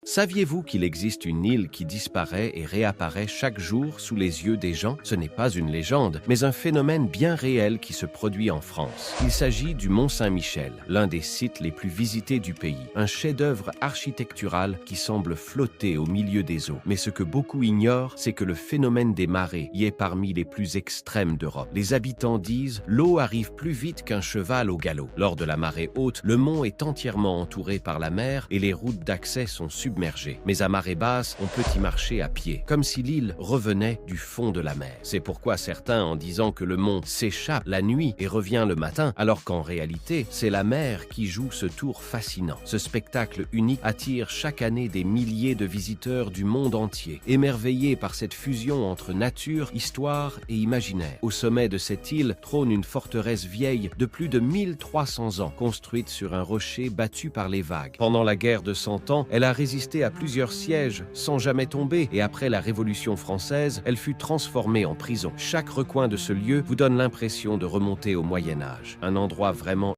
Saviez-vous qu'il existe une île qui disparaît et réapparaît chaque jour sous les yeux des gens? Ce n'est pas une légende, mais un phénomène bien réel qui se produit en France. Il s'agit du Mont Saint-Michel, l'un des sites les plus visités du pays. Un chef-d'œuvre architectural qui semble flotter au milieu des eaux. Mais ce que beaucoup ignorent, c'est que le phénomène des marées y est parmi les plus extrêmes d'Europe. Les habitants disent « l'eau arrive plus vite qu'un cheval au galop ». Lors de la marée haute, le mont est entièrement entouré par la mer et les routes d'accès sont submergées. Mais à marée basse, on peut y marcher à pied, comme si l'île revenait du fond de la mer. C'est pourquoi certains, en disant que le mont s'échappe la nuit et revient le matin, alors qu'en réalité, c'est la mer qui joue ce tour fascinant. Ce spectacle unique attire chaque année des milliers de visiteurs du monde entier, émerveillés par cette fusion entre nature, histoire et imaginaire. Au sommet de cette île trône une forteresse vieille de plus de 1300 ans, construite sur un rocher battu par les vagues. Pendant la guerre de 100 ans, elle a résisté à plusieurs sièges sans jamais tomber et après la Révolution française, elle fut transformée en prison. Chaque recoin de ce lieu vous donne l'impression de remonter au Moyen Âge, un endroit vraiment